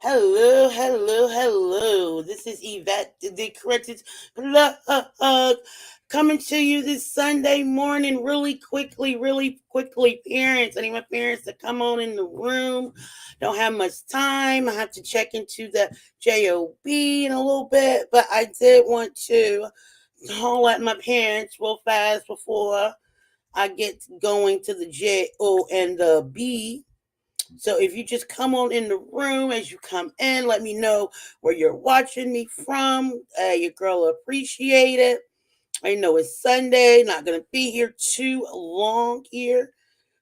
Hello, hello, hello. This is Yvette, the corrected plug, coming to you this Sunday morning really quickly. Parents, I need my parents to come on in the room. Don't have much time. I have to check into the JOB in a little bit, but I did want to call at my parents real fast before I get going to the JO and the B. So if you just come on in the room as you come in, let me know where you're watching me from. Your girl will appreciate it. I know it's Sunday, not gonna be here too long here.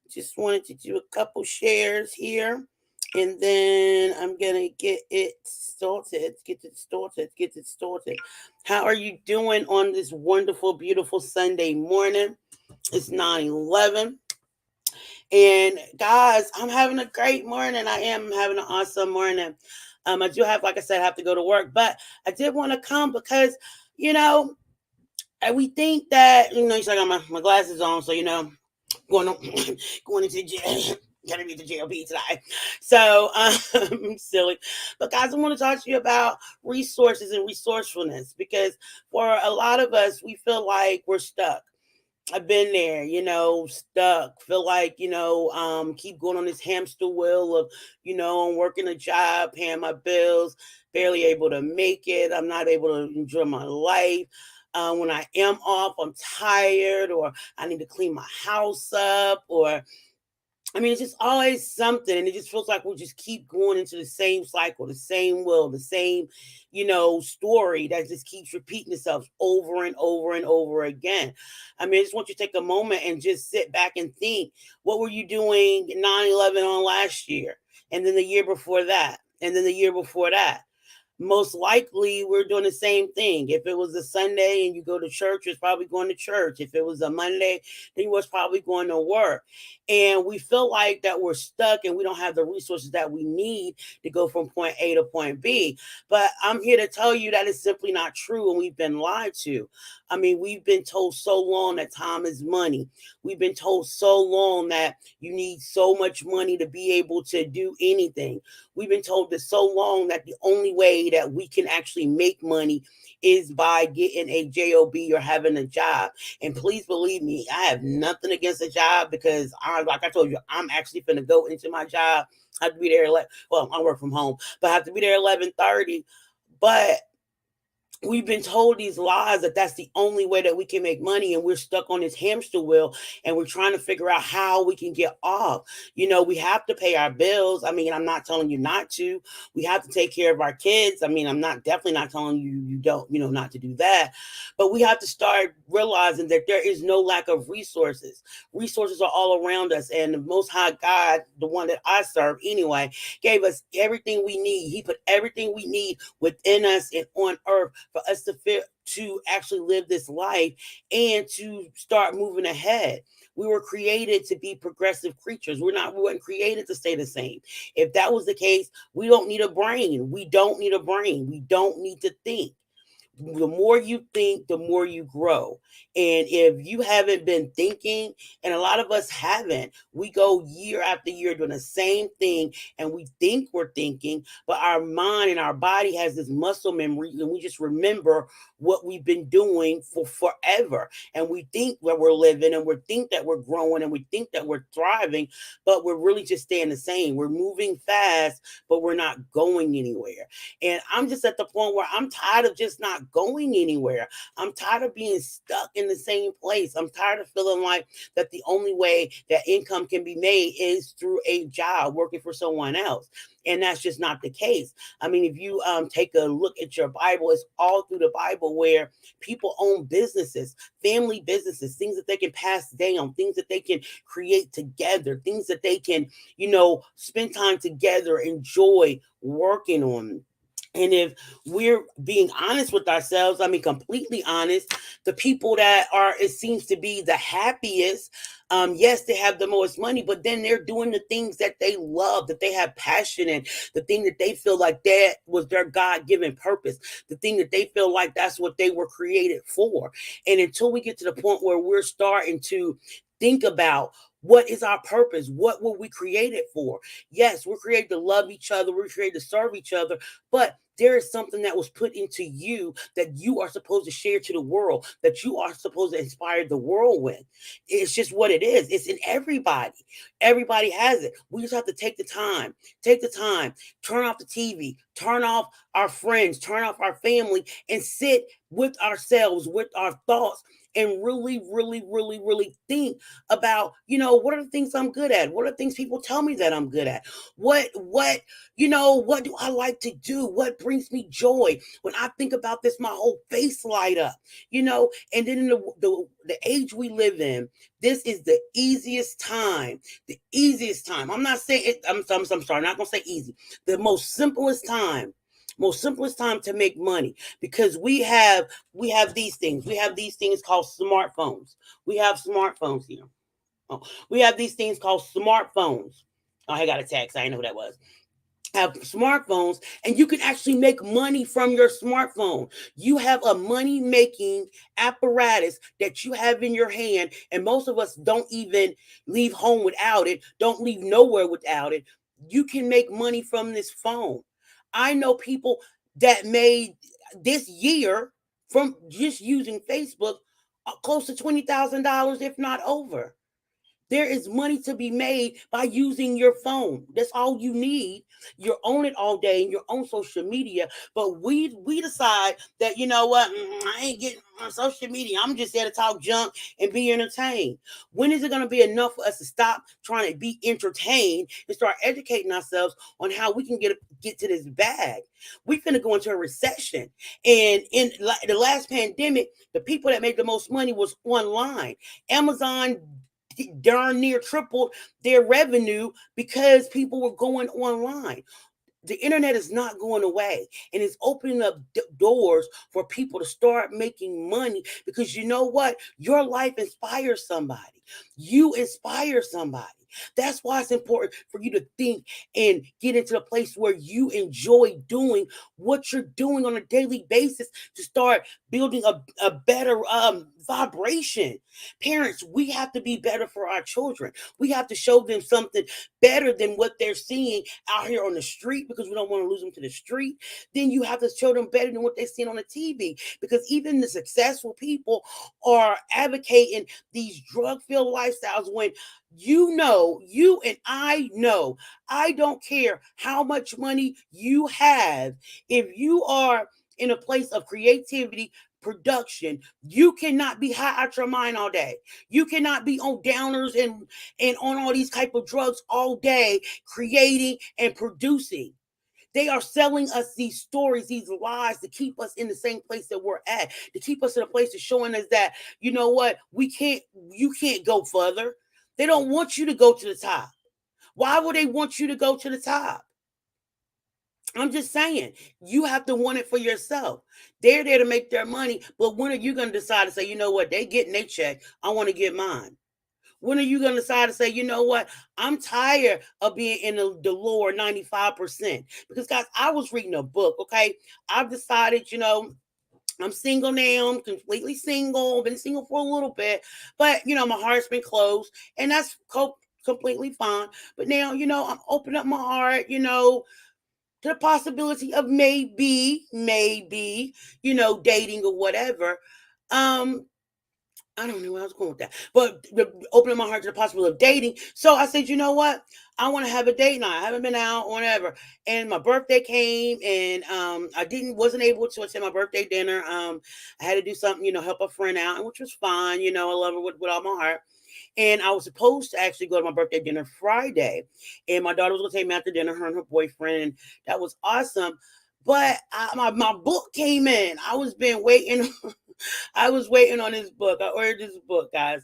Just wanted to do a couple shares here. And then I'm gonna get it started. Get it started. How are you doing on this wonderful, beautiful Sunday morning? It's 9/11. And guys, I'm having a great morning. I am having an awesome morning. I do have, like I said, I have to go to work, but I did want to come because, you know, we think that, you see, I got my glasses on, so, going on, going into the jail. Gotta be the JLB today. So, silly. But guys, I want to talk to you about resources and resourcefulness because for a lot of us, we feel like we're stuck. I've been there, stuck. Feel like, keep going on this hamster wheel of, I'm working a job, paying my bills, barely able to make it. I'm not able to enjoy my life. When I am off, I'm tired, or I need to clean my house up, or it's just always something, and it just feels like we just keep going into the same cycle, the same will, the same, story that just keeps repeating itself over and over and over again. I just want you to take a moment and just sit back and think, what were you doing 9/11 on last year? And then the year before that, and then the year before that. Most likely we're doing the same thing. If it was a Sunday and you go to church, it's probably going to church. If it was a Monday, then you was probably going to work. And we feel like that we're stuck and we don't have the resources that we need to go from point A to point B. But I'm here to tell you that it's simply not true, and we've been lied to. We've been told so long that time is money. We've been told so long that you need so much money to be able to do anything. We've been told this so long that the only way that we can actually make money is by getting a job or having a job. And please believe me, I have nothing against a job because like I told you, I'm actually going to go into my job. I have to be there. Well, I work from home, but I have to be there 11:30. But we've been told these lies that that's the only way that we can make money, and we're stuck on this hamster wheel, and we're trying to figure out how we can get off. We have to pay our bills. I'm not telling you not to. We have to take care of our kids. I'm not definitely not telling you don't, not to do that. But we have to start realizing that there is no lack of resources. Resources are all around us, and the Most High God, the one that I serve anyway, gave us everything we need. He put everything we need within us and on earth for us to actually live this life and to start moving ahead. We were created to be progressive creatures. We weren't created to stay the same. If that was the case, we don't need a brain. We don't need a brain. We don't need to think. The more you think, the more you grow. And if you haven't been thinking, and a lot of us haven't, we go year after year doing the same thing, and we think we're thinking, but our mind and our body has this muscle memory, and we just remember what we've been doing for forever. And we think that we're living, and we think that we're growing, and we think that we're thriving, but we're really just staying the same. We're moving fast, but we're not going anywhere. And I'm just at the point where I'm tired of just not going anywhere. I'm tired of being stuck in the same place. I'm tired of feeling like that the only way that income can be made is through a job working for someone else. And that's just not the case. If you take a look at your Bible, it's all through the Bible where people own businesses, family businesses, things that they can pass down, things that they can create together, things that they can, spend time together, enjoy working on. And if we're being honest with ourselves, completely honest, the people that are, it seems to be the happiest, yes, they have the most money, but then they're doing the things that they love, that they have passion in, the thing that they feel like that was their God-given purpose, the thing that they feel like that's what they were created for. And until we get to the point where we're starting to think about What is our purpose? What were we created for? Yes, we're created to love each other, we're created to serve each other, but there is something that was put into you that you are supposed to share to the world, that you are supposed to inspire the world with. It's just what it is. It's in everybody. Everybody has it. We just have to take the time, turn off the TV, turn off our friends, turn off our family, and sit with ourselves, with our thoughts, and really, really, really, really think about, what are the things I'm good at? What are the things people tell me that I'm good at? What do I like to do? What brings me joy? When I think about this, my whole face light up, and then in the age we live in, this is the easiest time. The easiest time. I'm not saying it, I'm sorry, I'm not gonna say easy. The most simplest time to make money, because we have these things. We have these things called smartphones. We have smartphones here. Oh, we have these things called smartphones. Oh, I got a text. I didn't know who that was. Have smartphones, and you can actually make money from your smartphone. You have a money making apparatus that you have in your hand, and most of us don't even leave home without it, don't leave nowhere without it. You can make money from this phone. I know people that made this year from just using Facebook close to $20,000, if not over. There is money to be made by using your phone. That's all you need. You're on it all day and you're on social media. But we decide that, you know what, I ain't getting on social media. I'm just there to talk junk and be entertained. When is it going to be enough for us to stop trying to be entertained and start educating ourselves on how we can get to this bag? We're going to go into a recession. And in the last pandemic, the people that made the most money was online. Amazon darn near tripled their revenue because people were going online. The internet is not going away, and it's opening up doors for people to start making money, because you know what, your life inspires somebody. You inspire somebody. That's why it's important for you to think and get into a place where you enjoy doing what you're doing on a daily basis, to start building a better vibration. Parents, we have to be better for our children. We have to show them something better than what they're seeing out here on the street, because we don't want to lose them to the street. Then you have to show them better than what they're seeing on the TV, because even the successful people are advocating these drug filled lifestyles, when you and I know, I don't care how much money you have, if you are in a place of creativity, production, you cannot be high out your mind all day. You cannot be on downers and on all these type of drugs all day, creating and producing. They are selling us these stories, these lies, to keep us in the same place that we're at, to keep us in a place of showing us that, you know what, you can't go further. They don't want you to go to the top. Why would they want you to go to the top? I'm just saying, you have to want it for yourself. They're there to make their money, but when are you going to decide to say, you know what, they getting their check, I want to get mine? When are you going to decide to say, you know what, I'm tired of being in the lower 95%? Because, guys, I was reading a book, okay? I've decided, I'm single now. I'm completely single. Been single for a little bit, but my heart's been closed, and that's completely fine. But now, I'm opening up my heart, to the possibility of maybe, dating or whatever. Um, I don't know where I was going with that, but opening my heart to the possibility of dating. So I said, you know what? I want to have a date night. I haven't been out, whatever. And my birthday came, and I wasn't able to attend my birthday dinner. I had to do something, help a friend out, which was fine. I love her with all my heart. And I was supposed to actually go to my birthday dinner Friday, and my daughter was going to take me out to dinner, her and her boyfriend, and that was awesome. But my book came in. I was been waiting. I was waiting on this book. I ordered this book, guys.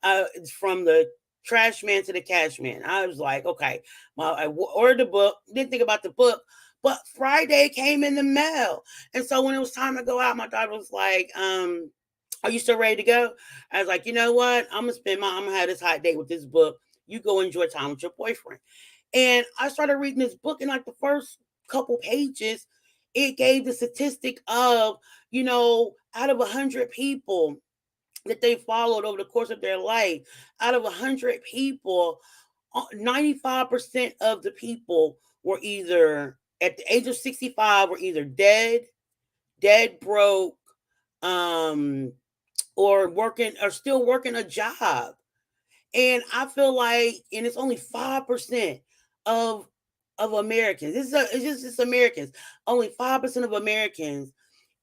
It's from the trash man to the cash man. I was like, okay, ordered the book. Didn't think about the book, but Friday came in the mail, and so when it was time to go out, my daughter was like, "Are you still ready to go?" I was like, "You know what? I'm gonna have this hot date with this book. You go enjoy time with your boyfriend." And I started reading this book, and like the first couple pages, it gave the statistic of, out of 100 people, that they followed over the course of their life. Out of 100 people, 95% of the people were either at the age of 65 were either dead broke, um, or working or still working a job. And I feel like, and it's only 5% of Americans. It's just Americans. Only 5% of Americans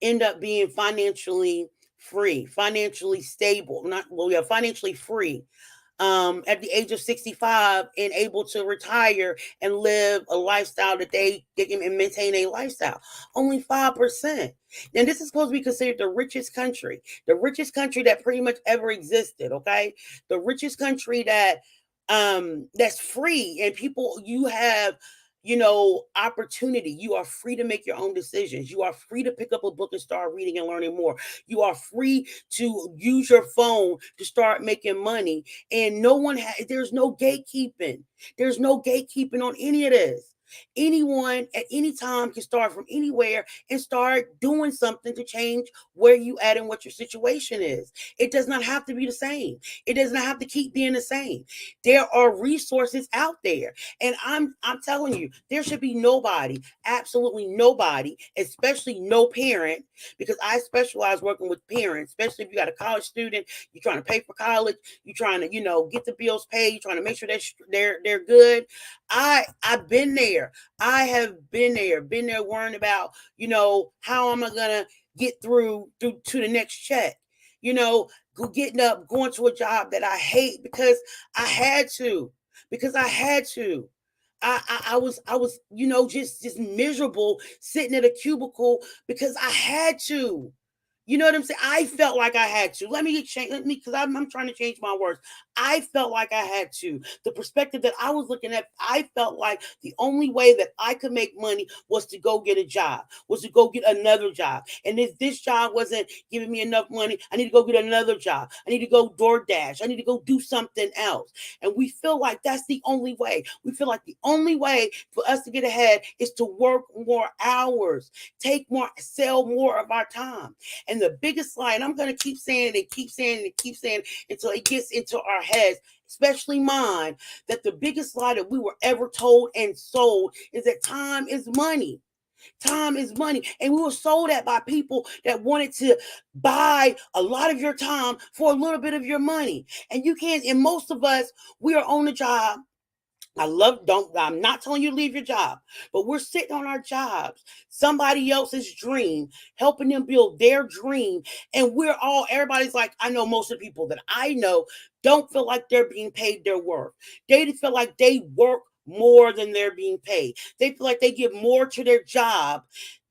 end up being financially free, financially stable. Not well, yeah, financially free at the age of 65 and able to retire and live a lifestyle that they can maintain a lifestyle. Only 5%. And this is supposed to be considered the richest country that pretty much ever existed. Okay, the richest country that's free, and people, you have, opportunity. You are free to make your own decisions. You are free to pick up a book and start reading and learning more. You are free to use your phone to start making money, and there's no gatekeeping. There's no gatekeeping on any of this. Anyone at any time can start from anywhere and start doing something to change where you at and what your situation is. It does not have to be the same. It does not have to keep being the same. There are resources out there. And I'm telling you, there should be nobody, absolutely nobody, especially no parent, because I specialize working with parents, especially if you got a college student, you're trying to pay for college, you're trying to, get the bills paid, you're trying to make sure they're good. I've been there. I have been there worrying about, how am I gonna get through to the next check. You know, getting up, going to a job that I hate because I had to. Because I had to. I was just miserable sitting at a cubicle because I had to. You know what I'm saying? I felt like I had to. Let me change. Let me, because I'm trying to change my words. I felt like I had to. The perspective that I was looking at, I felt like the only way that I could make money was to go get a job, was to go get another job. And if this job wasn't giving me enough money, I need to go get another job. I need to go DoorDash. I need to go do something else. And we feel like that's the only way. We feel like the only way for us to get ahead is to work more hours, sell more of our time. And the biggest lie, and I'm going to keep saying it and keep saying it and keep saying it until it gets into our heads, especially mine, that the biggest lie that we were ever told and sold is that time is money. Time is money. And we were sold that by people that wanted to buy a lot of your time for a little bit of your money. And you can't, and most of us, we are on the job. I'm not telling you to leave your job, but we're sitting on our jobs, somebody else's dream, helping them build their dream. And everybody's like, I know most of the people that I know don't feel like they're being paid their worth. They feel like they work more than they're being paid. They feel like they give more to their job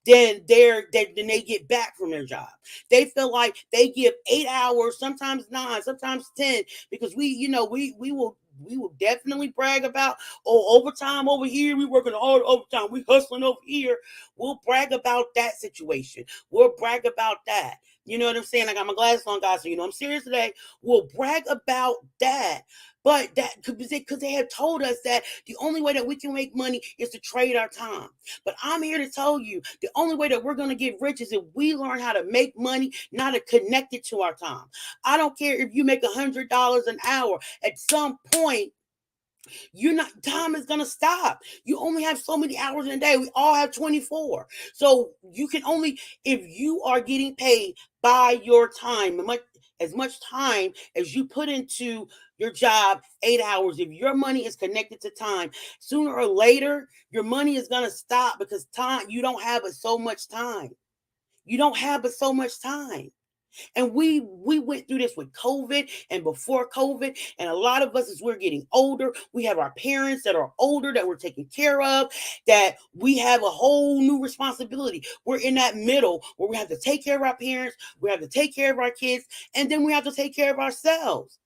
than they get back from their job. They feel like they give 8 hours, sometimes 9, sometimes 10, because we will definitely brag about, oh, overtime over here, we working hard overtime, we hustling over here. We'll brag about that situation. We'll brag about that. You know what I'm saying? I got my glasses on, guys, so you know I'm serious today. We'll brag about that. But that because they have told us that the only way that we can make money is to trade our time. But I'm here to tell you the only way that we're going to get rich is if we learn how to make money, not to connect it to our time. I don't care if you make $100 an hour. At some point, you're not time is gonna stop. You only have so many hours in a day. We all have 24. So you can only, if you are getting paid by your time, as much time as you put into your job, 8 hours, if your money is connected to time, sooner or later your money is gonna stop, because time, you don't have so much time. You don't have so much time. And we went through this with COVID and before COVID. And a lot of us, as we're getting older, we have our parents that are older that we're taking care of, that we have a whole new responsibility. We're in that middle where we have to take care of our parents, we have to take care of our kids, and then we have to take care of ourselves.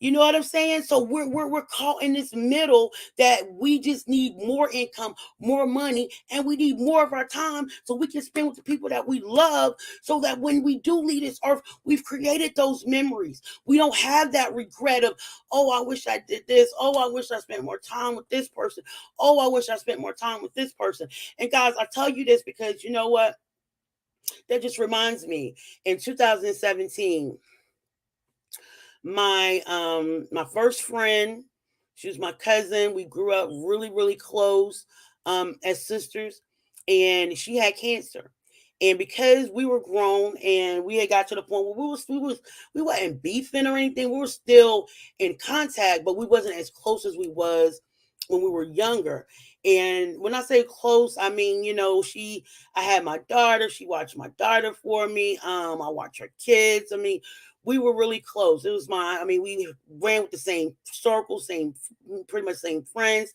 You know what I'm saying? So we're caught in this middle that we just need more income, more money, and we need more of our time so we can spend with the people that we love, so that when we do leave this earth, we've created those memories. We don't have that regret of, oh, I wish I did this. Oh, I wish I spent more time with this person. Oh, I wish I spent more time with this person. And guys, I tell you this because you know what? That just reminds me, in 2017. My first friend, she was my cousin. We grew up really, really close as sisters, and she had cancer. And because we were grown and we had got to the point where we weren't beefing or anything, we were still in contact, but we wasn't as close as we was when we were younger. And when I say close, I mean, I had my daughter, she watched my daughter for me. I watched her kids. I mean, we were really close. It was we ran with the same circle, pretty much same friends,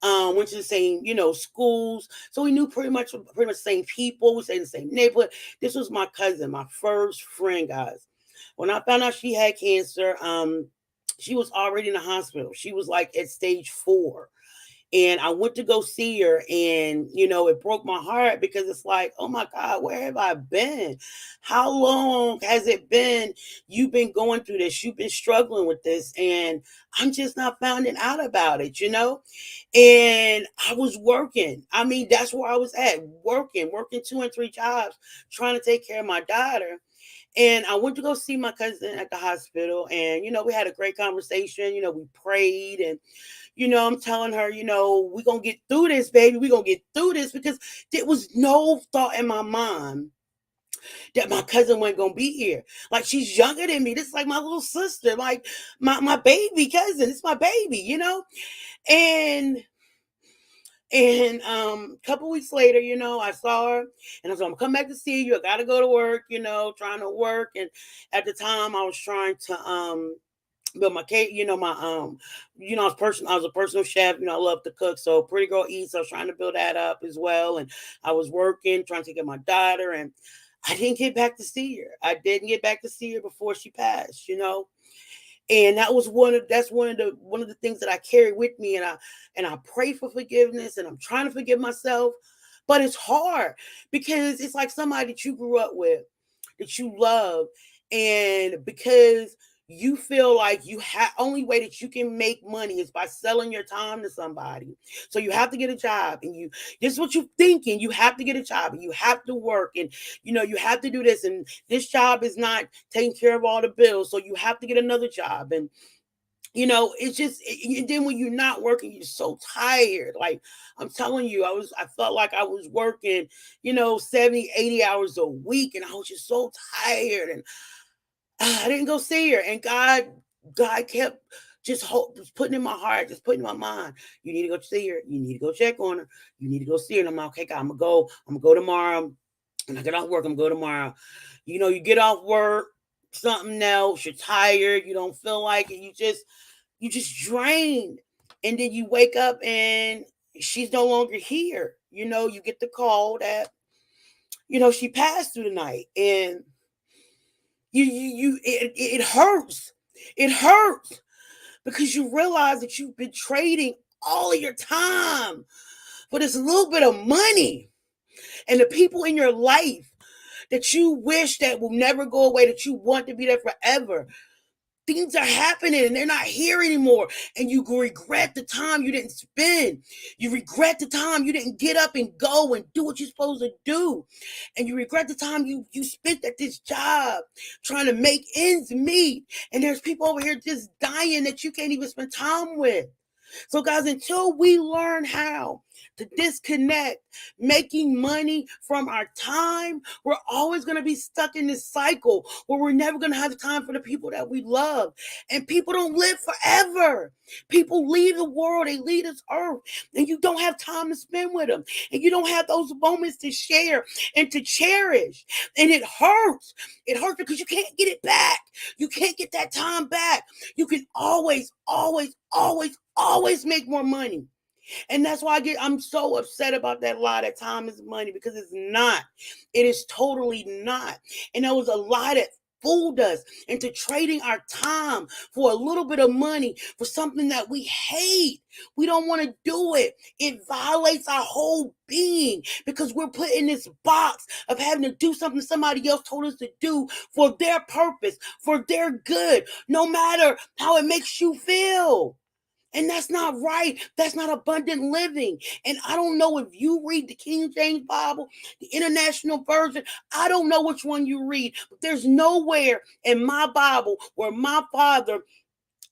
went to the same, schools. So we knew pretty much the same people. We stayed in the same neighborhood. This was my cousin, my first friend, guys. When I found out she had cancer, she was already in the hospital. She was like at stage 4. And I went to go see her, and it broke my heart because it's like, oh my God, where have I been? How long has it been you've been going through this? You've been struggling with this, and I'm just not finding out about it. And I was working. I mean, that's where I was at, working 2 and 3 jobs, trying to take care of my daughter. And I went to go see my cousin at the hospital, and we had a great conversation. We prayed, and I'm telling her, we're going to get through this, baby. We're going to get through this, because there was no thought in my mind that my cousin wasn't going to be here. Like, she's younger than me. This is like my little sister, like my baby cousin. It's my baby. And a couple weeks later, I saw her, and I said, I'm come back to see you. I got to go to work, trying to work. And at the time I was trying to but my cake, I was a personal chef. I love to cook. So Pretty Girl Eats, I was trying to build that up as well. And I was working, trying to get my daughter, and I didn't get back to see her. I didn't get back to see her before she passed. And that was one of the things that I carry with me. And I pray for forgiveness, and I'm trying to forgive myself. But it's hard, because it's like somebody that you grew up with, that you love, and because you feel like you have only way that you can make money is by selling your time to somebody. So you have to get a job, and this is what you're thinking. You have to get a job, and you have to work, and you have to do this, and this job is not taking care of all the bills, so you have to get another job. And it's just, and then when you're not working, you're so tired. Like, I'm telling you, I felt like I was working 70, 80 hours a week, and I was just so tired. And I didn't go see her. And God kept just putting in my heart, just putting in my mind, you need to go see her. You need to go check on her. You need to go see her. And I'm like, okay, God, I'm gonna go tomorrow. And I get off work, I'm gonna go tomorrow. You get off work, something else, you're tired, you don't feel like it, you just drained. And then you wake up, and she's no longer here. You get the call that, she passed through the night. And it hurts. It hurts, because you realize that you've been trading all of your time for this little bit of money, and the people in your life that you wish that will never go away, that you want to be there forever. Things are happening, and they're not here anymore. And you regret the time you didn't spend. You regret the time you didn't get up and go and do what you're supposed to do. And you regret the time you spent at this job trying to make ends meet. And there's people over here just dying that you can't even spend time with. So, guys, until we learn how to disconnect making money from our time, we're always going to be stuck in this cycle where we're never going to have time for the people that we love. And people don't live forever. People leave the world, they leave this earth, and you don't have time to spend with them. And you don't have those moments to share and to cherish. And it hurts. It hurts because you can't get it back. You can't get that time back. You can always, always, always, always make more money. And that's why I'm so upset about that lie that time is money, because it's not. It is totally not. And there was a lie that fooled us into trading our time for a little bit of money for something that we hate. We don't want to do it. It violates our whole being, because we're put in this box of having to do something somebody else told us to do for their purpose, for their good, no matter how it makes you feel. And that's not right. That's not abundant living. And I don't know if you read the King James Bible, the International Version. I don't know which one you read, but there's nowhere in my Bible where my father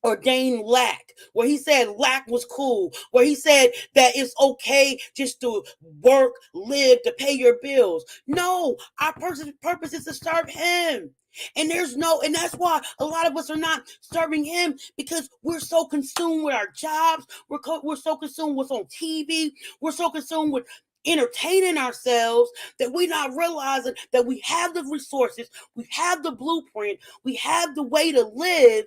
ordained lack, where he said lack was cool, where he said that it's okay just to work, live, to pay your bills. No, our purpose is to serve him. And that's why a lot of us are not serving him, because we're so consumed with our jobs. We're so consumed with what's on TV. We're so consumed with entertaining ourselves that we're not realizing that we have the resources, we have the blueprint, we have the way to live,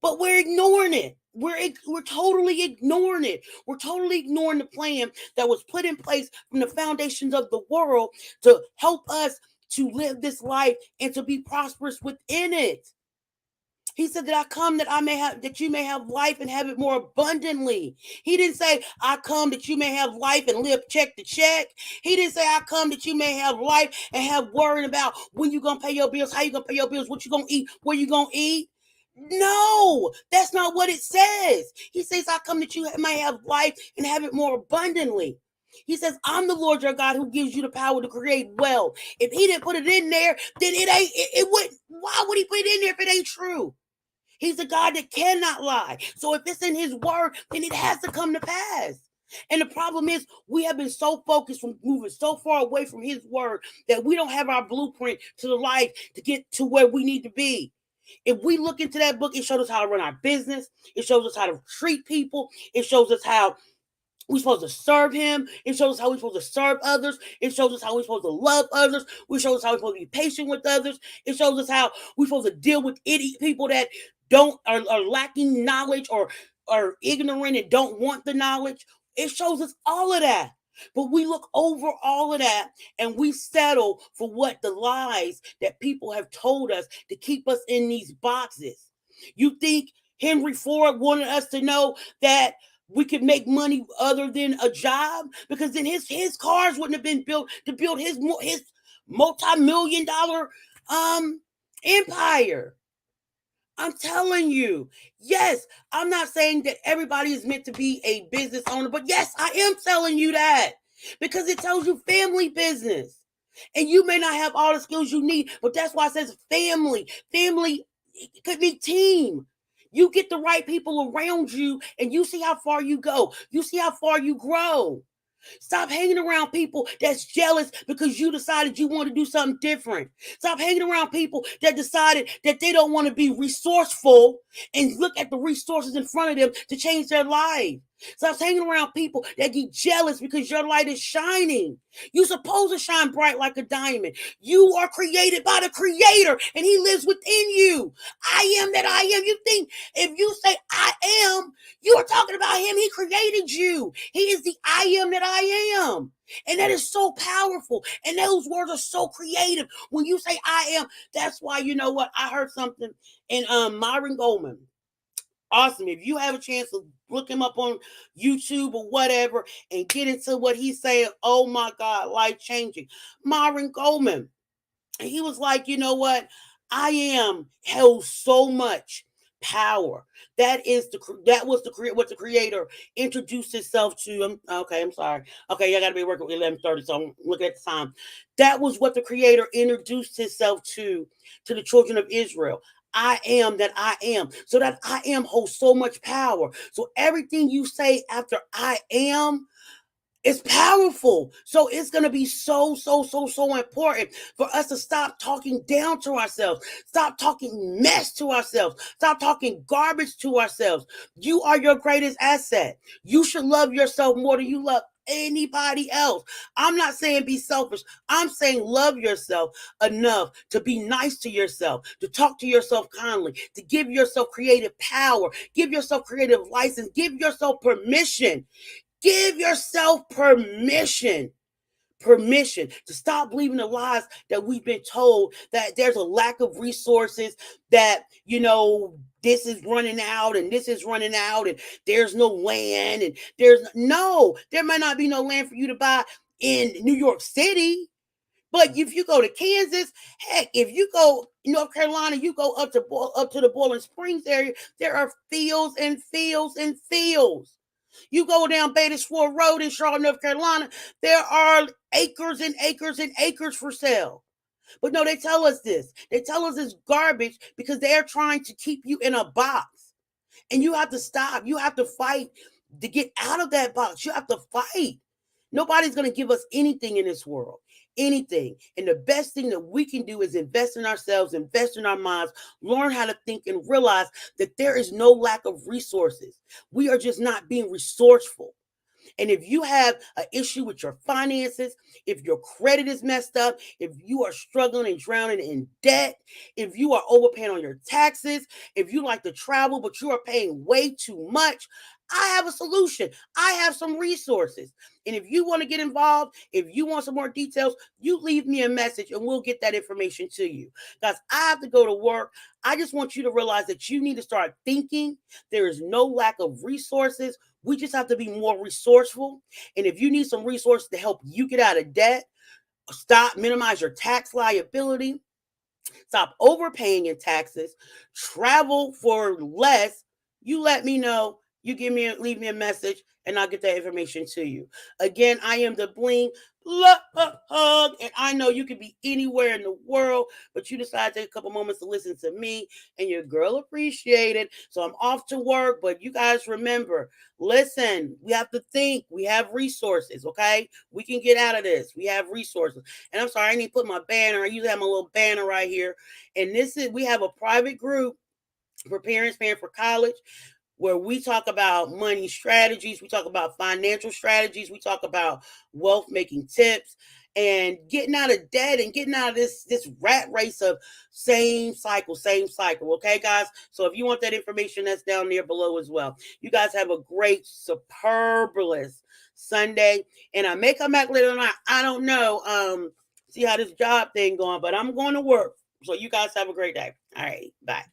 but we're ignoring it. We're totally ignoring it. We're totally ignoring the plan that was put in place from the foundations of the world to help us to live this life and to be prosperous within it. He said that I come that you may have life and have it more abundantly. He didn't say I come that you may have life and live check to check. He didn't say I come that you may have life and have worrying about when you gonna pay your bills, how you gonna pay your bills, what you gonna eat, where you gonna eat. No, that's not what it says. He says, I come that you may have life and have it more abundantly. He says, I'm the Lord your God who gives you the power to create wealth. If he didn't put it in there, then it wouldn't. Why would he put it in there if it ain't true? He's a God that cannot lie. So if it's in his word, then it has to come to pass. And the problem is we have been so focused from moving so far away from his word that we don't have our blueprint to the life to get to where we need to be. If we look into that book, it shows us how to run our business. It shows us how to treat people. It shows us how we're supposed to serve him. It shows us how we're supposed to serve others. It shows us how we're supposed to love others. It shows us how we're supposed to be patient with others. It shows us how we're supposed to deal with idiot people that are lacking knowledge or are ignorant and don't want the knowledge. It shows us all of that. But we look over all of that and we settle for what the lies that people have told us to keep us in these boxes. You think Henry Ford wanted us to know that we could make money other than a job? Because then his cars wouldn't have been built to build his multi-million-dollar empire. I'm telling you, yes, I'm not saying that everybody is meant to be a business owner, but yes, I am telling you that because it tells you family business. And you may not have all the skills you need, but that's why it says family. Family could be team. You get the right people around you and you see how far you go. You see how far you grow. Stop hanging around people that's jealous because you decided you want to do something different. Stop hanging around people that decided that they don't want to be resourceful and look at the resources in front of them to change their life. Stop hanging around people that get jealous because your light is shining. You're supposed to shine bright like a diamond. You are created by the Creator and He lives within you. I am that I am. You think if you say I am, you are talking about Him. He created you. He is the I am that I am. And that is so powerful. And those words are so creative. When you say I am, that's why, you know what? I heard something in Myron Goldman. Awesome. If you have a chance to look him up on YouTube or whatever and get into what he's saying, oh my God, life changing. Myron Goldman. And he was like, you know what? I am held so much power. That was what the Creator introduced Himself to. I'm sorry. Okay, I got to be working at 11:30, so I'm looking at the time. That was what the Creator introduced Himself to the children of Israel. I am that I am. So that I am holds so much power. So everything you say after I am, it's powerful. So it's going to be so important for us to stop talking down to ourselves. Stop talking mess to ourselves. Stop talking garbage to ourselves. You are your greatest asset. You should love yourself more than you love anybody else. I'm not saying be selfish. I'm saying love yourself enough to be nice to yourself, to talk to yourself kindly, to give yourself creative power, give yourself creative license, give yourself permission. Give yourself permission to stop believing the lies that we've been told, that there's a lack of resources, that, this is running out and this is running out and there's no land and there might not be no land for you to buy in New York City, But if you go to Kansas, heck, if you go North Carolina, you go up to the Boiling Springs area, there are fields and fields and fields. You go down Beta Road in Charlotte, North Carolina, there are acres and acres and acres for sale. But no, they tell us this. They tell us it's garbage because they're trying to keep you in a box. And you have to stop. You have to fight to get out of that box. You have to fight. Nobody's going to give us anything in this world. Anything. And the best thing that we can do is invest in ourselves, invest in our minds, learn how to think, and realize that there is no lack of resources. We are just not being resourceful. And if you have an issue with your finances, if your credit is messed up, if you are struggling and drowning in debt, if you are overpaying on your taxes, if you like to travel, but you are paying way too much, I have a solution. I have some resources. And if you want to get involved, if you want some more details, you leave me a message and we'll get that information to you. Guys, I have to go to work. I just want you to realize that you need to start thinking. There is no lack of resources. We just have to be more resourceful. And if you need some resources to help you get out of debt, minimize your tax liability, stop overpaying in taxes, travel for less, you let me know. You leave me a message, and I'll get that information to you. Again, I am the Bling Plug, and I know you could be anywhere in the world, but you decide to take a couple moments to listen to me, and your girl appreciate it. So I'm off to work, but you guys remember, listen, we have to think. We have resources, okay? We can get out of this. We have resources. And I'm sorry, I need to put my banner. I usually have my little banner right here. And we have a private group for parents paying for college, where we talk about money strategies, we talk about financial strategies, we talk about wealth making tips, and getting out of debt and getting out of this rat race of same cycle. Okay, guys? So if you want that information, that's down there below as well. You guys have a great, superbulous Sunday. And I may come back later tonight. I don't know. See how this job thing going, but I'm going to work. So you guys have a great day. All right. Bye.